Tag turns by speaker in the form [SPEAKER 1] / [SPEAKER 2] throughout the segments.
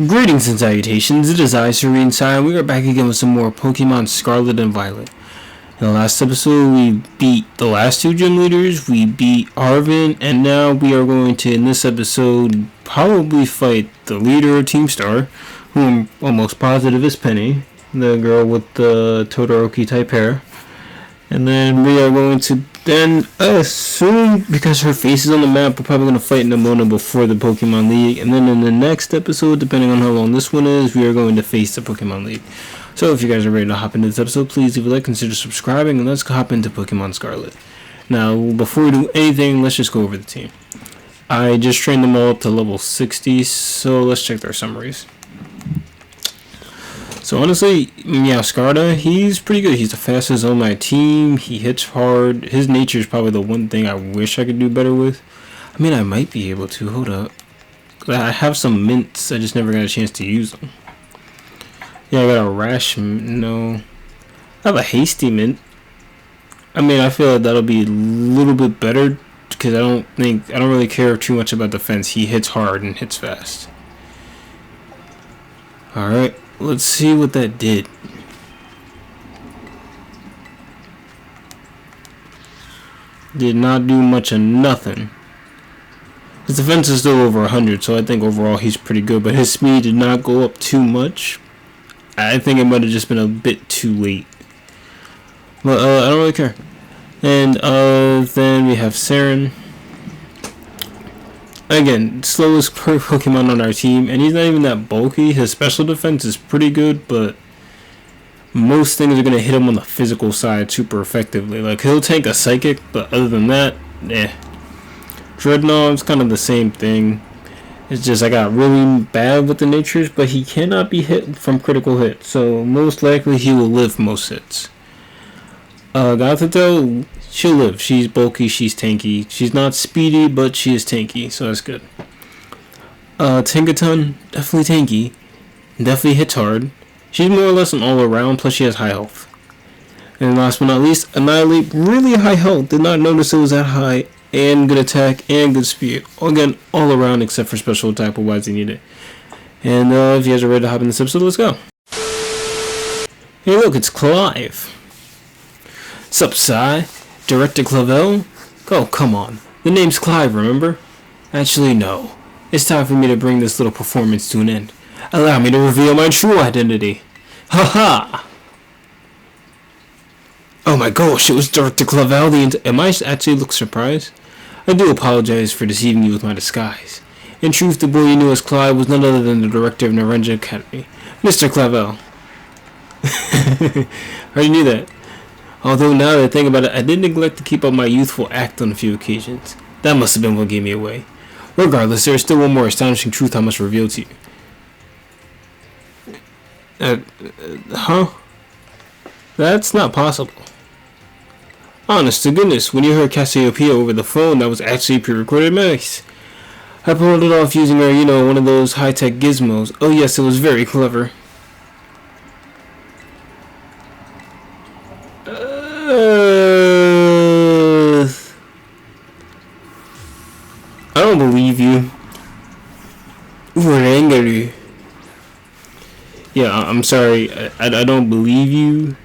[SPEAKER 1] Greetings and salutations, it is I, Serene Sai, and we are back again with some more Pokemon Scarlet and Violet. In the last episode, we beat the last two gym leaders, we beat Arven, and now we are going to, in this episode, probably fight the leader of Team Star, who I'm almost positive is Penny, the girl with the Todoroki type hair. And then we are going to then assume, because her face is on the map, we're probably going to fight Nemona before the Pokemon League. And then in the next episode, depending on how long this one is, we are going to face the Pokemon League. So if you guys are ready to hop into this episode, please leave a like, consider subscribing, and let's hop into Pokemon Scarlet. Now, before we do anything, let's just go over the team. I just trained them all up to level 60, so let's check their summaries. So honestly, Meowscarada, he's pretty good. He's the fastest on my team. He hits hard. His nature is probably the one thing I wish I could do better with. I mean, I might be able to. Hold up. I have some mints. I just never got a chance to use them. Yeah, I got a rash. No. I have a hasty mint. I mean, I feel like that'll be a little bit better because I don't really care too much about defense. He hits hard and hits fast. Alright. Let's see what that did. Did not do much of nothing. His defense is still over 100, so I think overall he's pretty good, but his speed did not go up too much. I think it might have just been a bit too late. But I don't really care. And then we have Saren. Again, slowest Pokemon on our team, and he's not even that bulky. His special defense is pretty good, but most things are going to hit him on the physical side super effectively. Like, he'll tank a Psychic, but other than that, Dreadnought's kind of the same thing. It's just I got really bad with the natures, but he cannot be hit from critical hits, so most likely he will live most hits. Gothitelle, she'll live. She's bulky, she's tanky. She's not speedy, but she is tanky, so that's good. Tinkaton, definitely tanky. Definitely hits hard. She's more or less an all-around, plus she has high health. And last but not least, Annihilate, really high health. Did not notice it was that high. And good attack, and good speed. Again, all around except for special attack, but why does he need it? And if you guys are ready to hop in this episode, let's go. Hey look, it's Clive. Sup, Psy? Director Clavel? Oh, come on. The name's Clive, remember? Actually, no. It's time for me to bring this little performance to an end. Allow me to reveal my true identity. Ha-ha! Oh my gosh, it was Director Clavel. Am I actually look surprised? I do apologize for deceiving you with my disguise. In truth, the boy you knew as Clive was none other than the director of Narenja Academy, Mr. Clavel. I already knew that. Although now that I think about it, I did neglect to keep up my youthful act on a few occasions. That must have been what gave me away. Regardless, there is still one more astonishing truth I must reveal to you. Huh? That's not possible. Honest to goodness, when you heard Cassiopeia over the phone, that was actually a pre-recorded mix. I pulled it off using her, one of those high-tech gizmos. Oh yes, it was very clever. I don't believe you. We're angry. Yeah, I'm sorry. I don't believe you.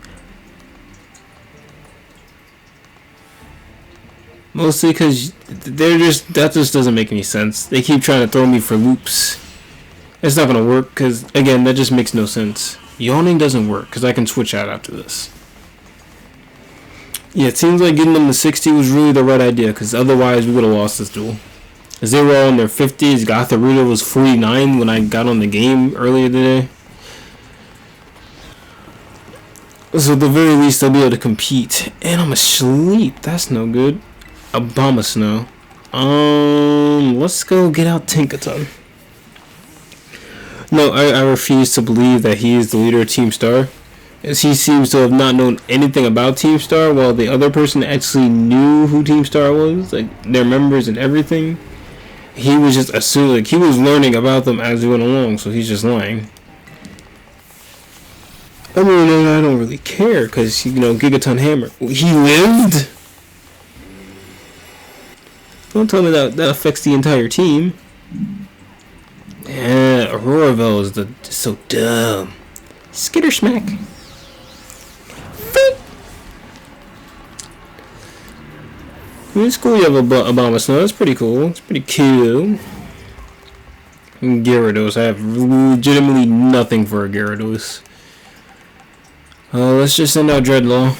[SPEAKER 1] Mostly because that just doesn't make any sense. They keep trying to throw me for loops. It's not going to work because, again, that just makes no sense. Yawning doesn't work because I can switch out after this. Yeah, it seems like getting them to 60 was really the right idea because otherwise we would have lost this duel. As they were all in their 50s, Gothorita was 49 when I got on the game earlier today. So at the very least, they'll be able to compete. And I'm asleep. That's no good. Abomasnow. Let's go get out Tinkaton. No, I refuse to believe that he is the leader of Team Star, as he seems to have not known anything about Team Star, while the other person actually knew who Team Star was, like their members and everything. He was just assuming, like he was learning about them as we went along, so he's just lying. I mean, I don't really care, because, Gigaton Hammer, he lived? Don't tell me that affects the entire team. Yeah, that Aurora Veil is so dumb. Skitter smack. It's cool you have a Abomasnow. That's pretty cool. It's pretty cool. Gyarados. I have legitimately nothing for a Gyarados. Let's just send out Dreadlaw.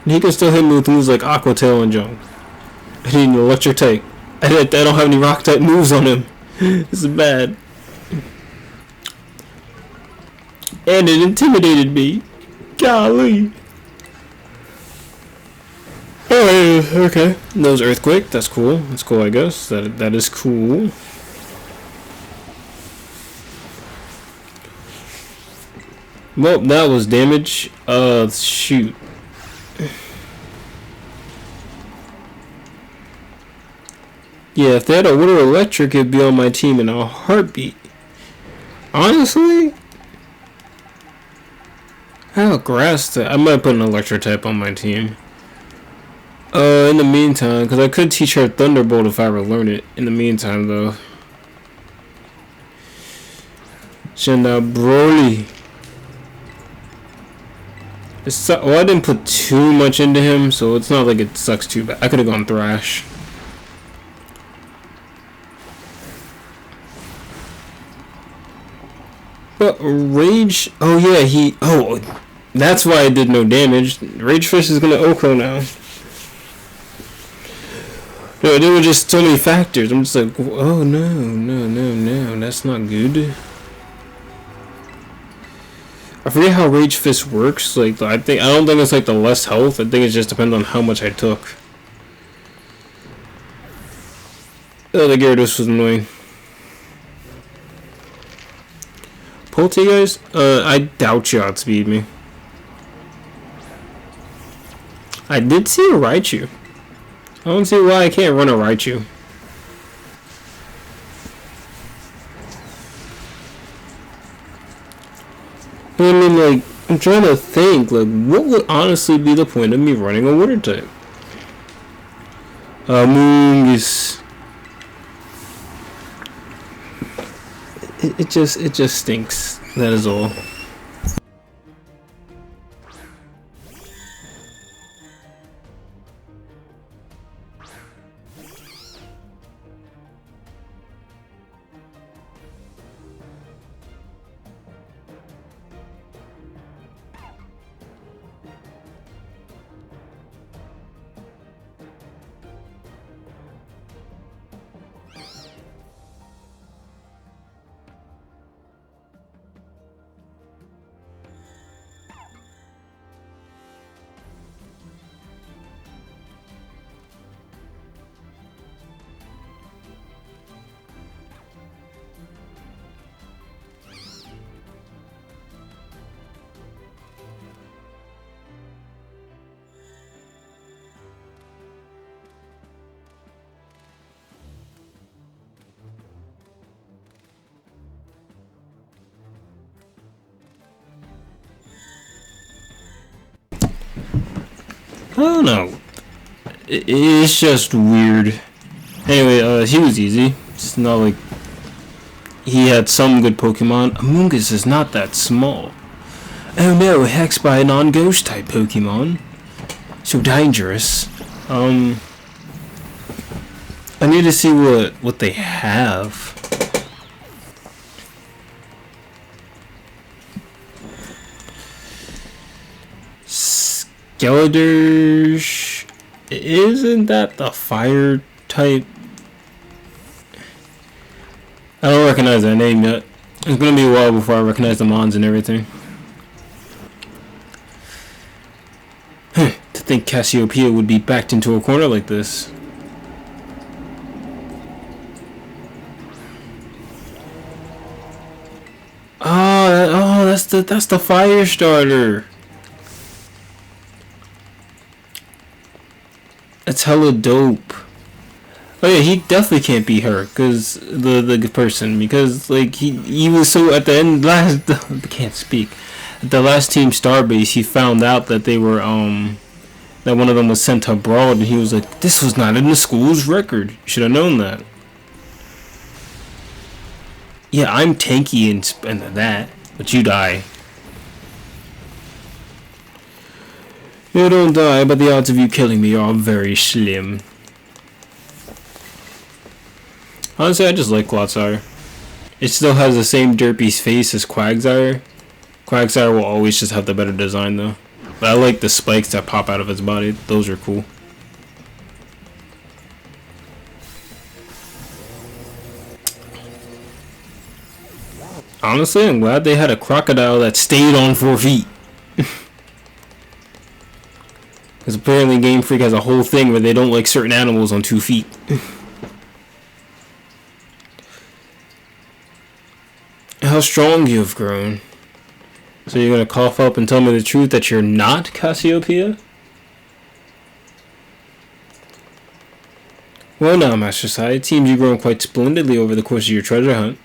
[SPEAKER 1] He can still hit me with moves like Aqua Tail and Jump. I need an Electric type. I don't have any Rock type moves on him. This is bad. And it intimidated me. Golly. Oh, okay. That was Earthquake. That's cool. That's cool, I guess. That is cool. Well, that was damage. Shoot. Yeah, if they had a Water Electric, it'd be on my team in a heartbeat. Honestly, I have a Grass type. I might put an Electric type on my team. In the meantime, because I could teach her Thunderbolt if I ever learn it. In the meantime, though. Send out Broly. Well, I didn't put too much into him, so it's not like it sucks too bad. I could have gone Thrash. But Rage... Oh, yeah, Oh, that's why I did no damage. Rage Fish is going to Oko now. No, there were just so many factors. I'm just like, oh, no. That's not good. I forget how Rage Fist works. Like, I don't think it's like the less health. I think it just depends on how much I took. Oh, the Gyarados was annoying. Poltegeist? I doubt you outspeed me. I did see a Raichu. I don't see why I can't run a Raichu. I mean, like, I'm trying to think, like, what would honestly be the point of me running a Water type? Moongus. It just stinks. That is all. I don't know. It's just weird. Anyway, he was easy. It's not like he had some good Pokemon. Amoonguss is not that small. Oh no, hexed by a non-ghost type Pokemon. So dangerous. I need to see what they have. Skeletor, isn't that the fire type? I don't recognize that name yet. It's gonna be a while before I recognize the Mons and everything. To think Cassiopeia would be backed into a corner like this. Oh, that's the fire starter. That's hella dope. Oh yeah, he definitely can't be her, cause the person, because like he was so at the end I can't speak. At the last Team Starbase, he found out that they were that one of them was sent abroad, and he was like, "This was not in the school's record. You should have known that." Yeah, I'm tanky and that, but you die. You don't die, but the odds of you killing me are very slim. Honestly, I just like Clotsire. It still has the same derpy face as Quagsire. Quagsire will always just have the better design though. But I like the spikes that pop out of its body. Those are cool. Honestly, I'm glad they had a crocodile that stayed on 4 feet. Because apparently Game Freak has a whole thing where they don't like certain animals on 2 feet. How strong you have grown. So you're going to cough up and tell me the truth that you're not Cassiopeia? Well now, Master Sai, it seems you've grown quite splendidly over the course of your treasure hunt.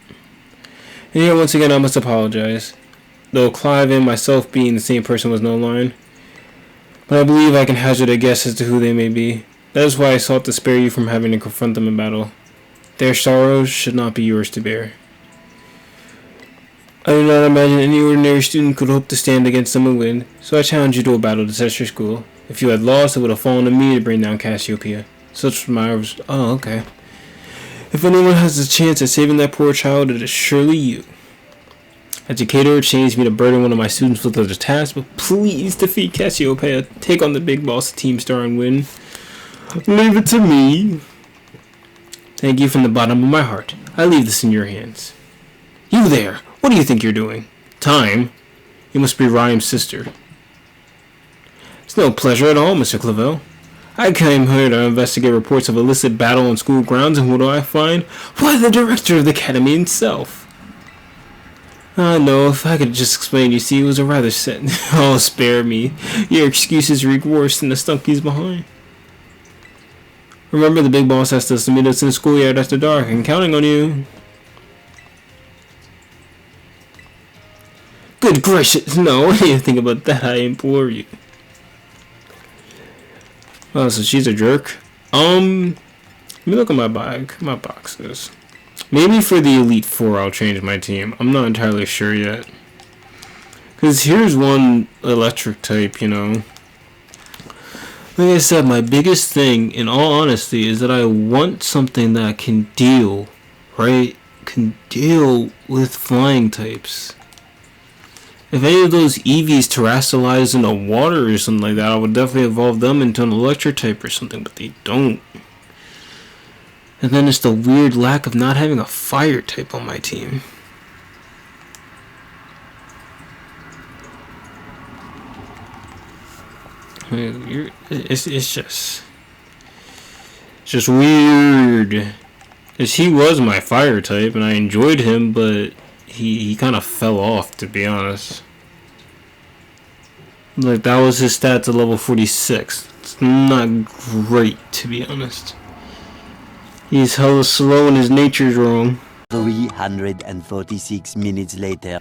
[SPEAKER 1] And here once again I must apologize. Though Clive and myself being the same person was no line. But I believe I can hazard a guess as to who they may be. That is why I sought to spare you from having to confront them in battle. Their sorrows should not be yours to bear. I do not imagine any ordinary student could hope to stand against them and win, so I challenge you to a battle to test your school. If you had lost, it would have fallen to me to bring down Cassiopeia. Such was my... Oh, okay. If anyone has a chance at saving that poor child, it is surely you. Educator, it shames me to burden one of my students with other tasks, but please defeat Cassiopeia. Take on the big boss of Team Star and win. Leave it to me. Thank you from the bottom of my heart. I leave this in your hands. You there! What do you think you're doing? Time? You must be Rhyme's sister. It's no pleasure at all, Mr. Clavel. I came here to investigate reports of illicit battle on school grounds, and what do I find? Why, the director of the academy himself. No, if I could just explain, you see, it was a rather set... Oh, spare me. Your excuses reek worse than the stunkies behind. Remember, the big boss asked us to meet us in the schoolyard after dark, and counting on you. Good gracious, no, what do you think about that, I implore you. Oh, so she's a jerk. Let me look at my boxes. Maybe for the Elite Four I'll change my team. I'm not entirely sure yet. Because here's one electric type, you know. Like I said, my biggest thing, in all honesty, is that I want something that can deal, right? Can deal with flying types. If any of those Eevees terrestrialize in the water or something like that, I would definitely evolve them into an electric type or something, but they don't. And then it's the weird lack of not having a fire type on my team. It's just weird. Because he was my fire type and I enjoyed him, but he kind of fell off, to be honest. Like, that was his stats at level 46. It's not great, to be honest. He's hella slow and his nature's wrong.
[SPEAKER 2] 346 minutes later.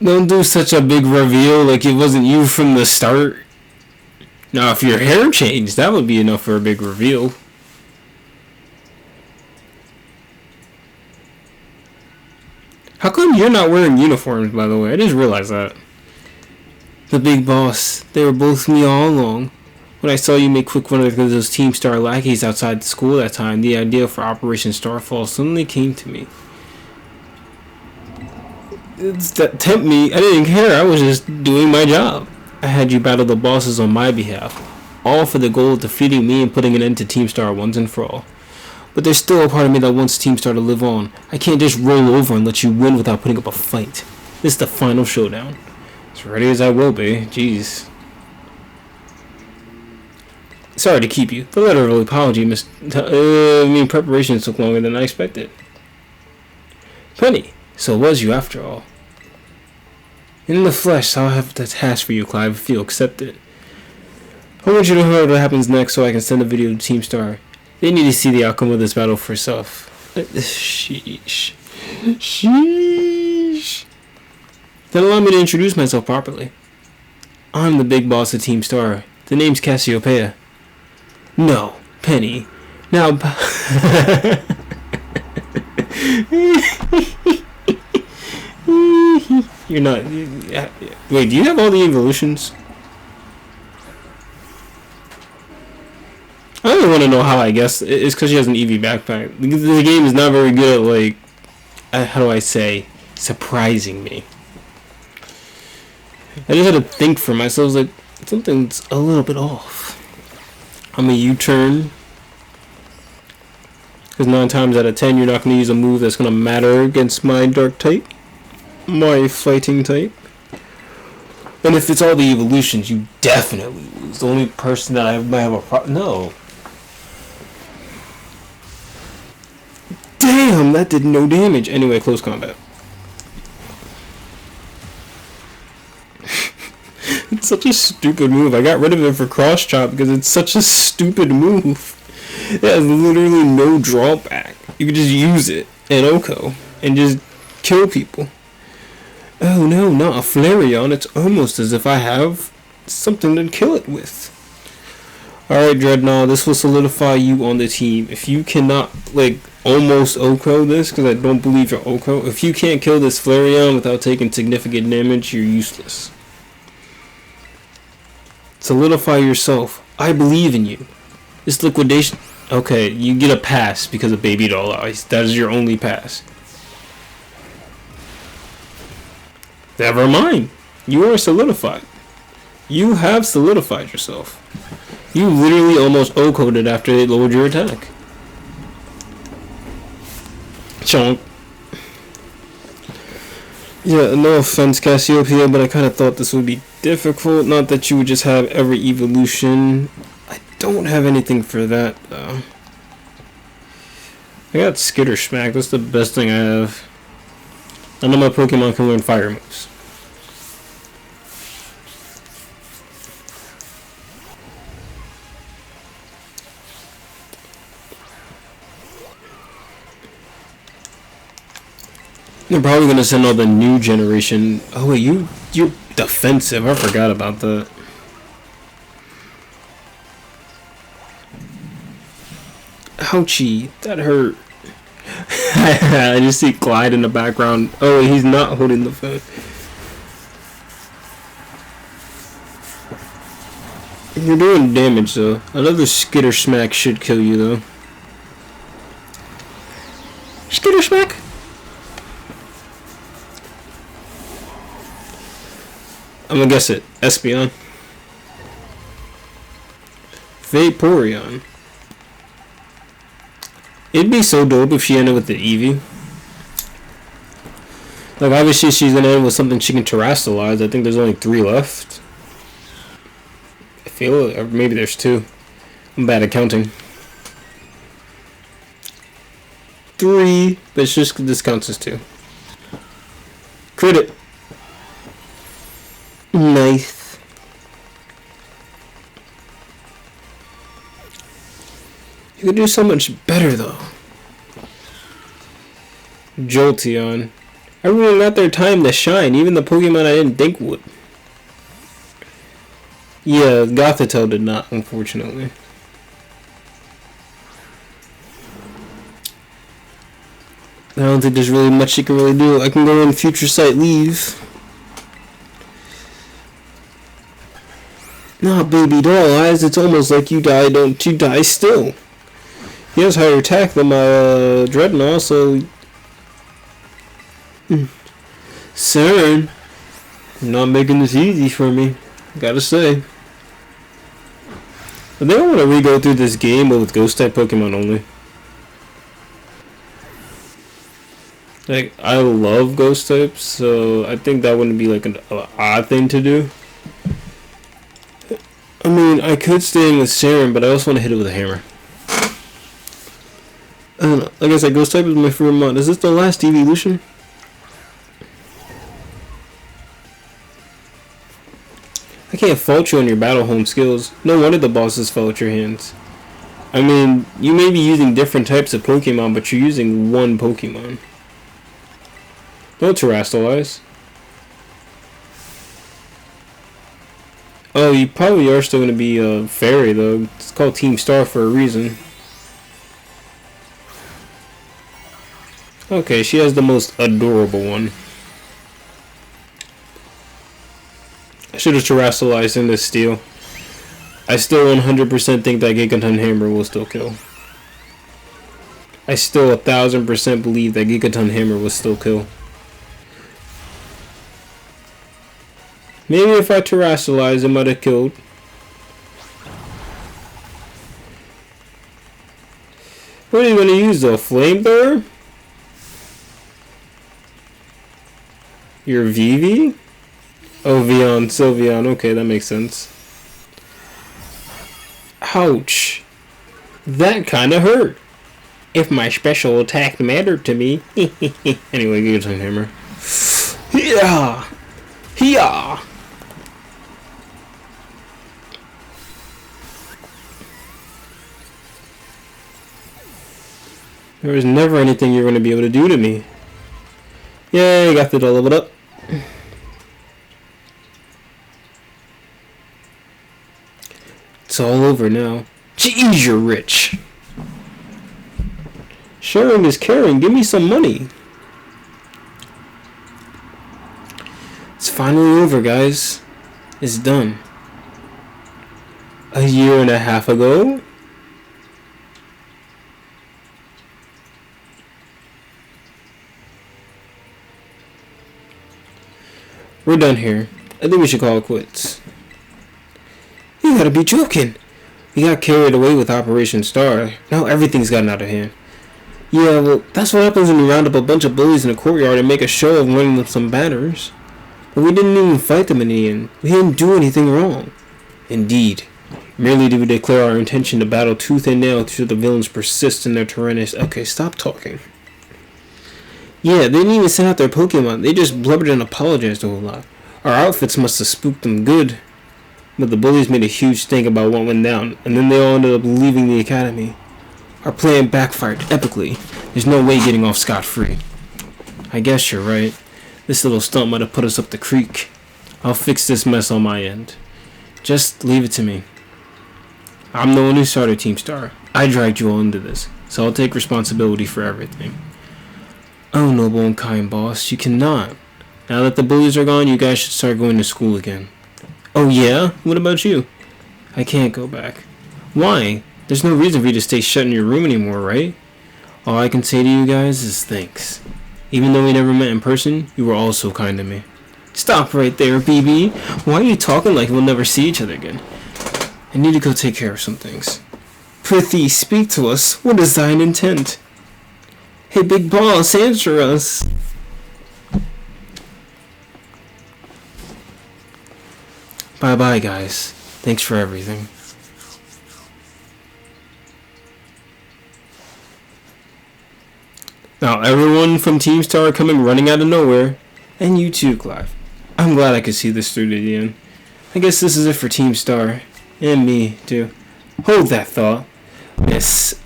[SPEAKER 1] Don't do such a big reveal like it wasn't you from the start. Now, if your hair changed, that would be enough for a big reveal. How come you're not wearing uniforms, by the way? I just realized that. The big boss. They were both me all along. When I saw you make quick one of those Team Star lackeys outside the school that time, the idea for Operation Starfall suddenly came to me. That tempt me. I didn't care. I was just doing my job. I had you battle the bosses on my behalf, all for the goal of defeating me and putting an end to Team Star once and for all. But there's still a part of me that wants Team Star to live on. I can't just roll over and let you win without putting up a fight. This is the final showdown. As ready as I will be. Jeez. Sorry to keep you. The letter of apology, preparation took longer than I expected. Penny, so it was you after all. In the flesh, I'll have the task for you, Clive, if you'll accept it. I want you to hear what happens next so I can send a video to Team Star. They need to see the outcome of this battle for itself. Sheesh. Sheesh. Then allow me to introduce myself properly. I'm the big boss of Team Star. The name's Cassiopeia. No, Penny. Now... You're not... Wait, do you have all the evolutions? I don't want to know how I guess. It's because she has an Eevee backpack. The game is not very good at, like... how do I say? Surprising me. I just had to think for myself, like, something's a little bit off. I'm a U-turn. Because 9 times out of 10, you're not going to use a move that's going to matter against my dark type. My fighting type. And if it's all the evolutions, you definitely lose. The only person that I might have a problem... No. Damn, that did no damage. Anyway, close combat. It's such a stupid move. I got rid of it for cross chop because it's such a stupid move. It has literally no drawback. You can just use it in Oko and just kill people. Oh no, not a Flareon. It's almost as if I have something to kill it with. Alright, Dreadnought, this will solidify you on the team. If you cannot, like, almost Oko this, because I don't believe you're Oko, if you can't kill this Flareon without taking significant damage, you're useless. Solidify yourself. I believe in you. This liquidation... Okay, you get a pass because of Baby Doll Eyes. That is your only pass. Never mind. You are solidified. You have solidified yourself. You literally almost O-coded it after they lowered your attack. Chonk. Yeah, no offense, Cassiopeia, but I kind of thought this would be difficult. Not that you would just have every evolution. I don't have anything for that, though. I got Skitter Smack. That's the best thing I have. I know my Pokemon can learn fire moves. They're probably gonna send all the new generation. Oh wait, you're defensive. I forgot about that. Ouchie, that hurt. I just see Clyde in the background. Oh, he's not holding the phone. You're doing damage though. Another Skitter Smack should kill you though. Skitter Smack. I'm gonna guess it. Espeon. Vaporeon. It'd be so dope if she ended with the Eevee. Like, obviously she's gonna end with something she can terrestrialize. I think there's only 3 left. I feel it. Or maybe there's 2. I'm bad at counting. 3. But it's just, this counts as 2. Crit it. Nice. You could do so much better though. Jolteon. Everyone got their time to shine, even the Pokemon I didn't think would. Yeah, Gothitelle did not, unfortunately. I don't think there's really much you can really do. I can go in Future Sight Leave. Nah, Baby Doll Eyes, it's almost like you die, don't you die still. He has higher attack than my Dreadnought, so... Cern, not making this easy for me, gotta say. But they don't want to re-go through this game, but with Ghost-type Pokemon only. Like, I love Ghost-types, so I think that wouldn't be like an odd thing to do. I mean, I could stay in with Serum, but I also want to hit it with a hammer. I don't know. Like I said, Ghost type is my favorite mod. Is this the last evolution? I can't fault you on your battle home skills. No wonder the bosses fell at your hands. I mean, you may be using different types of Pokemon, but you're using one Pokemon. Don't terrestrialize. Oh, you probably are still gonna be a fairy though. It's called Team Star for a reason. Okay, she has the most adorable one. I should have terrestrialized into steel. I still 100% think that Gigaton Hammer will still kill. I still 1000% believe that Gigaton Hammer will still kill. Maybe if I terrestrialized, it might have killed. What are you going to use though? Flamethrower? Your Vivi? Oh, Vion, Sylveon. Okay, that makes sense. Ouch. That kinda hurt. If my special attack mattered to me. Anyway, Gigaton Hammer. Yeah! Yeah! There was never anything you're going to be able to do to me. Yay, got the leveled up. It's all over now. Jeez, you're rich. Sharing is caring. Give me some money. It's finally over, guys. It's done. A year and a half ago? We're done here. I think we should call it quits. You gotta be joking. We got carried away with Operation Star. Now everything's gotten out of hand. Yeah, well, that's what happens when you round up a bunch of bullies in a courtyard and make a show of winning them some batters. But we didn't even fight them in the end. We didn't do anything wrong. Indeed. Merely did we declare our intention to battle tooth and nail should the villains persist in their tyrannies. Okay, stop talking. Yeah, they didn't even send out their Pokemon. They just blubbered and apologized a whole lot. Our outfits must have spooked them good. But the bullies made a huge stink about what went down, and then they all ended up leaving the academy. Our plan backfired epically. There's no way getting off scot-free. I guess you're right. This little stunt might have put us up the creek. I'll fix this mess on my end. Just leave it to me. I'm the one who started Team Star. I dragged you all into this, so I'll take responsibility for everything. Oh, noble and kind boss, you cannot. Now that the bullies are gone, you guys should start going to school again. Oh yeah? What about you? I can't go back. Why? There's no reason for you to stay shut in your room anymore, right? All I can say to you guys is thanks. Even though we never met in person, you were all so kind to me. Stop right there, BB. Why are you talking like we'll never see each other again? I need to go take care of some things. Prithee, speak to us. What is thine intent? Hey, big boss, answer us. Bye-bye, guys. Thanks for everything. Now, everyone from Team Star coming running out of nowhere. And you too, Clive. I'm glad I could see this through to the end. I guess this is it for Team Star. And me, too. Hold that thought. Miss...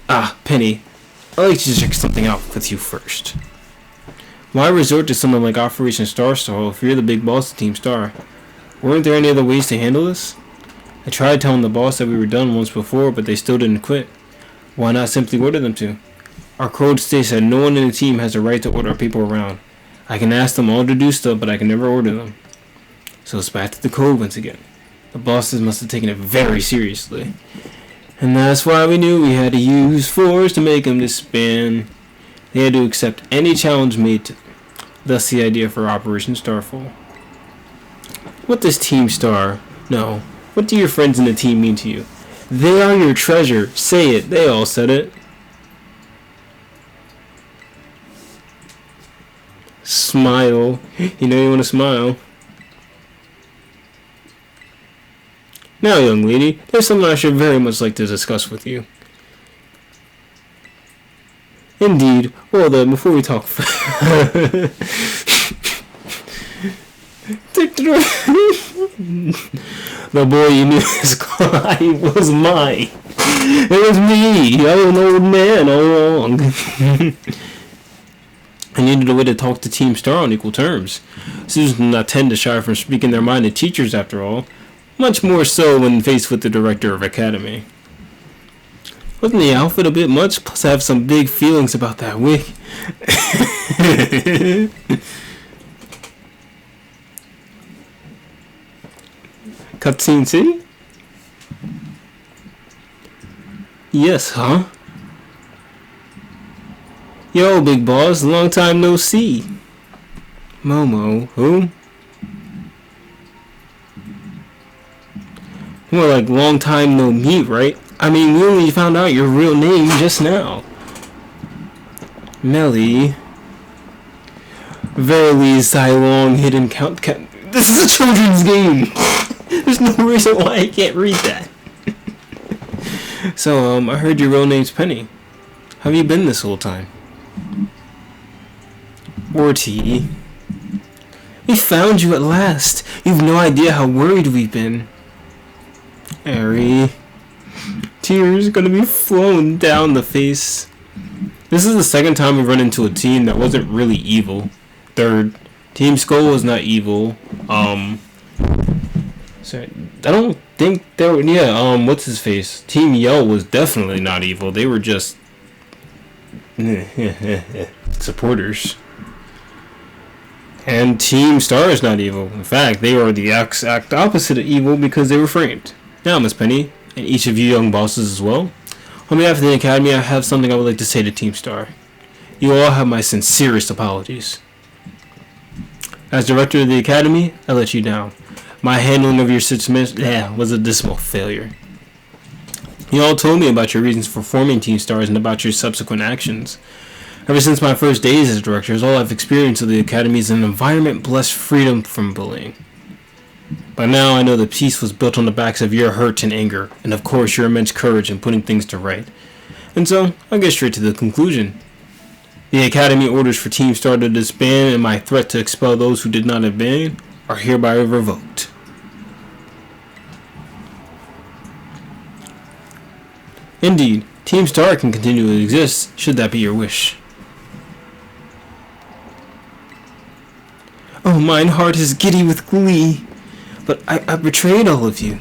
[SPEAKER 1] Penny. I'd like to check something out with you first. Why resort to something like Operation Star Stall if you're the big boss of Team Star? Weren't there any other ways to handle this? I tried telling the boss that we were done once before, but they still didn't quit. Why not simply order them to? Our code states that no one in the team has a right to order people around. I can ask them all to do stuff, but I can never order them. So it's back to the code once again. The bosses must have taken it very seriously. And that's why we knew we had to use force to make them disband. They had to accept any challenge made to them. Thus the idea for Operation Starfall. What does Team Star? No. What do your friends in the team mean to you? They are your treasure. Say it. They all said it. Smile. You know you want to smile. Now, young lady, there's something I should very much like to discuss with you. Indeed. Well then, before we talk... The boy you knew as Clive was mine. It was me. I was an old man all along. I needed a way to talk to Team Star on equal terms. Students do not tend to shy from speaking their mind to teachers, after all. Much more so when faced with the director of Academy. Wasn't the outfit a bit much? Plus I have some big feelings about that wig. Cutscene City? Yes, huh? Yo, big boss, long time no see. Momo, who? More like long time no meet, right? I mean, we only found out your real name just now. Melly. Verily, Cylong hidden count. This is a children's game. There's no reason why I can't read that. So, I heard your real name's Penny. How have you been this whole time? Orty. We found you at last. You've no idea how worried we've been. Ari. Tears gonna be flowing down the face. This is the second time we've run into a team that wasn't really evil. Third, Team Skull was not evil. Sorry, I don't think they were. Yeah, what's his face? Team Yell was definitely not evil. They were just supporters. And Team Star is not evil. In fact, they are the exact opposite of evil because they were framed. Now, Miss Penny, and each of you young bosses as well, on behalf of the Academy, I have something I would like to say to Team Star. You all have my sincerest apologies. As director of the Academy, I let you down. My handling of your situation was a dismal failure. You all told me about your reasons for forming Team Stars and about your subsequent actions. Ever since my first days as director, all I've experienced of the Academy is an environment blessed freedom from bullying. By now, I know the peace was built on the backs of your hurt and anger, and of course your immense courage in putting things to right. And so, I'll get straight to the conclusion. The Academy orders for Team Star to disband and my threat to expel those who did not obey are hereby revoked. Indeed, Team Star can continue to exist, should that be your wish. Oh, mine heart is giddy with glee. But I betrayed all of you.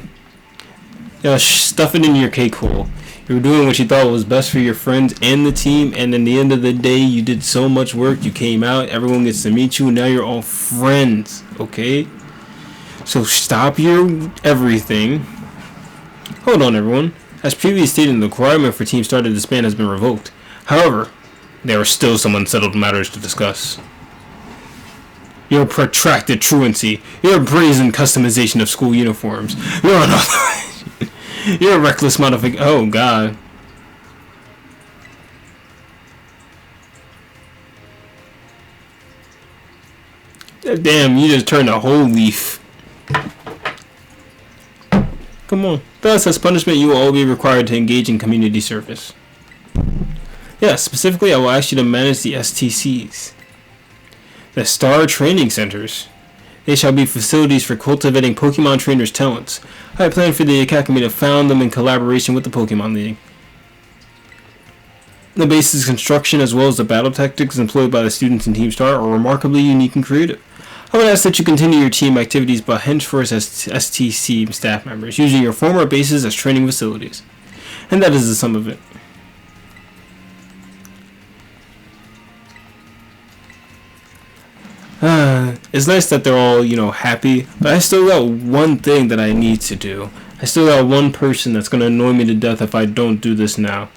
[SPEAKER 1] Yeah, stuff it in your cake hole. You were doing what you thought was best for your friends and the team, and in the end of the day, you did so much work, you came out, everyone gets to meet you, and now you're all friends, okay? So stop your everything. Hold on, everyone. As previously stated, the requirement for Team Star to disband has been revoked. However, there are still some unsettled matters to discuss. Your protracted truancy, your brazen customization of school uniforms, your unauthorized, your reckless modification. Oh God. Damn, you just turned a whole leaf. Come on. Thus, as punishment, you will all be required to engage in community service. Yes, specifically, I will ask you to manage the STCs. The Star Training Centers. They shall be facilities for cultivating Pokemon trainers' talents. I plan for the Academy to found them in collaboration with the Pokemon League. The base's construction as well as the battle tactics employed by the students in Team Star are remarkably unique and creative. I would ask that you continue your team activities but henceforth as STC staff members, using your former bases as training facilities. And that is the sum of it. It's nice that they're all, happy, but I still got one thing that I need to do. I still got one person that's going to annoy me to death if I don't do this now.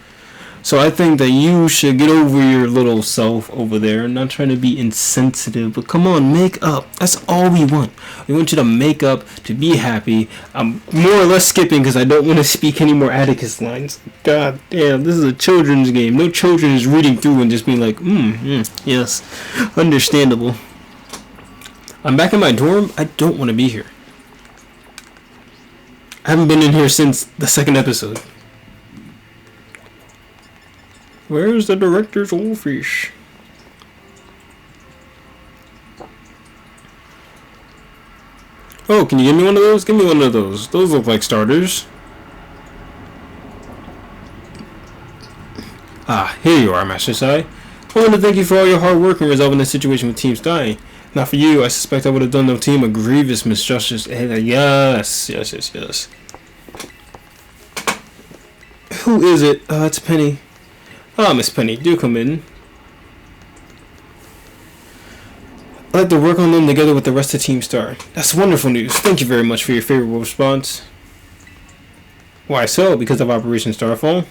[SPEAKER 1] So I think that you should get over your little self over there. I'm not trying to be insensitive, but come on, make up. That's all we want. We want you to make up, to be happy. I'm more or less skipping because I don't want to speak any more Atticus lines. God damn, this is a children's game. No children is reading through and just being like, yes, understandable. I'm back in my dorm. I don't want to be here. I haven't been in here since the second episode. Where's the director's old fish? Oh, can you give me one of those? Give me one of those. Those look like starters. Ah, here you are, Master Sai. I want to thank you for all your hard work in resolving the situation with Team Stai. Not for you, I suspect I would have done the team a grievous misjustice. Yes. Who is it? It's Penny. Ah, Miss Penny, do come in. I'd like to work on them together with the rest of Team Star. That's wonderful news. Thank you very much for your favorable response. Why so? Because of Operation Starfall?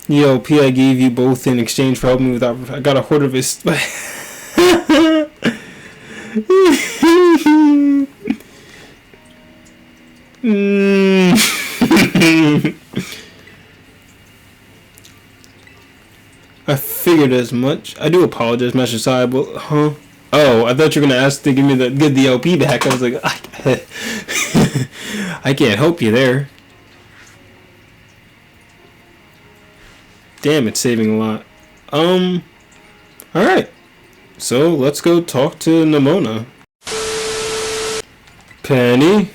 [SPEAKER 1] Yo, P, I gave you both in exchange for helping me with I got a horde of his... I figured as much. I do apologize, Master Sai, but huh? Oh, I thought you were gonna ask to get the LP back. I was like, I can't help you there. Damn, it's saving a lot. Alright. So let's go talk to Nemona. Penny?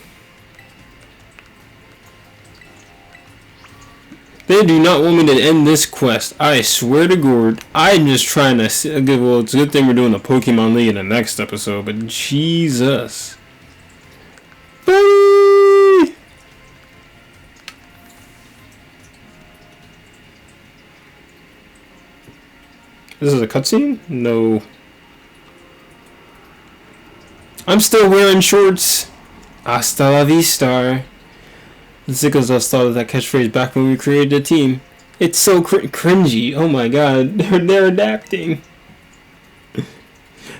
[SPEAKER 1] They do not want me to end this quest. I swear to God. I'm just trying to... Well, it's a good thing we're doing the Pokemon League in the next episode, but Jesus. Bye! This is a cutscene? No. I'm still wearing shorts. Hasta la vista. The Ziggles us thought of that catchphrase back when we created the team. It's so cringy. Oh my god. They're adapting.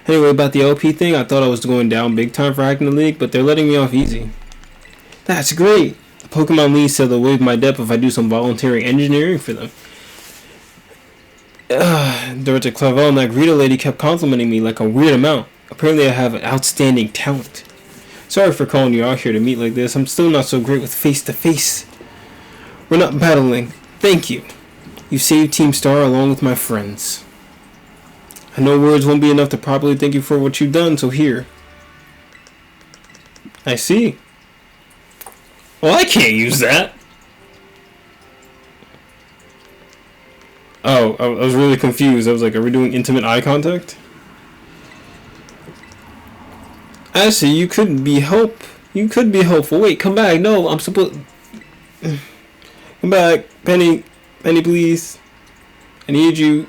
[SPEAKER 1] Anyway, about the LP thing, I thought I was going down big time for hacking the league, but they're letting me off easy. That's great. The Pokemon League said they'll waive my debt if I do some voluntary engineering for them. Director Clavel and that Greta lady kept complimenting me like a weird amount. Apparently I have an outstanding talent. Sorry for calling you out here to meet like this. I'm still not so great with face-to-face. We're not battling. Thank you. You saved Team Star along with my friends. I know words won't be enough to properly thank you for what you've done, so here. I see. Well, I can't use that. Oh, I was really confused. I was like, are we doing intimate eye contact? Actually, you could be helpful. Wait, come back. No, I'm supposed... Come back. Penny, please. I need you.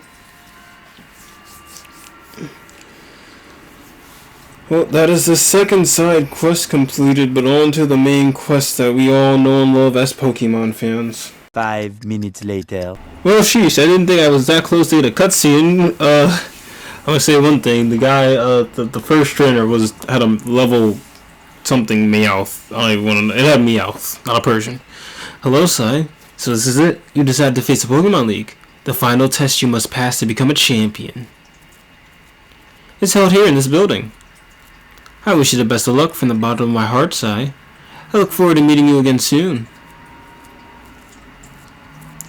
[SPEAKER 1] Well, that is the second side quest completed, but on to the main quest that we all know and love as Pokemon fans.
[SPEAKER 2] 5 minutes later.
[SPEAKER 1] Well, sheesh, I didn't think I was that close to the cutscene. I'm gonna say one thing. The guy, the first trainer had a level something Meowth. I don't even want to know. It had Meowth, not a Persian. Hello, Sai. So this is it. You decided to face the Pokemon League. The final test you must pass to become a champion. It's held here in this building. I wish you the best of luck from the bottom of my heart, Sai. I look forward to meeting you again soon.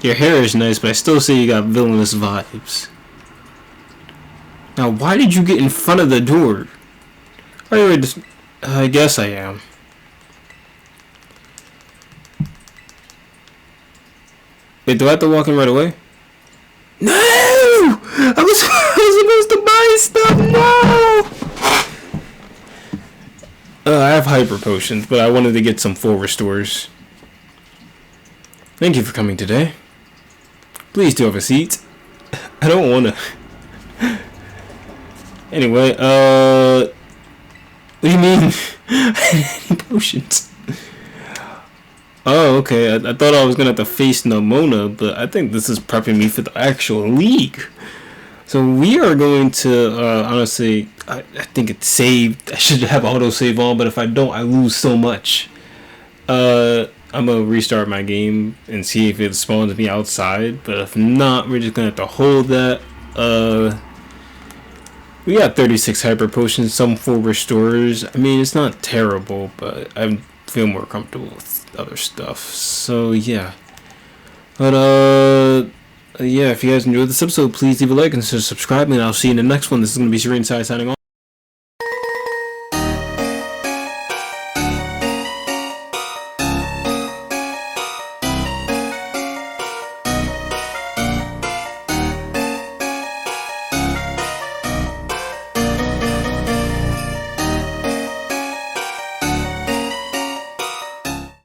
[SPEAKER 1] Your hair is nice, but I still say you got villainous vibes. Now, why did you get in front of the door? I guess I am. Wait, do I have to walk in right away? No! I was supposed to buy stuff. No! I have hyper potions, but I wanted to get some full restores. Thank you for coming today. Please do have a seat. I don't want to. Anyway, what do you mean? Any potions? Oh, okay. I thought I was gonna have to face Nemona, but I think this is prepping me for the actual league. So we are going to, honestly, I think it's saved. I should have autosave on, but if I don't, I lose so much. I'm gonna restart my game and see if it spawns me outside, but if not, we're just gonna have to hold that. We got 36 hyper potions, some full restorers. I mean, it's not terrible, but I feel more comfortable with other stuff. So yeah, but yeah, if you guys enjoyed this episode, please leave a like and subscribe, and I'll see you in the next one. This is gonna be Serene Sai signing off.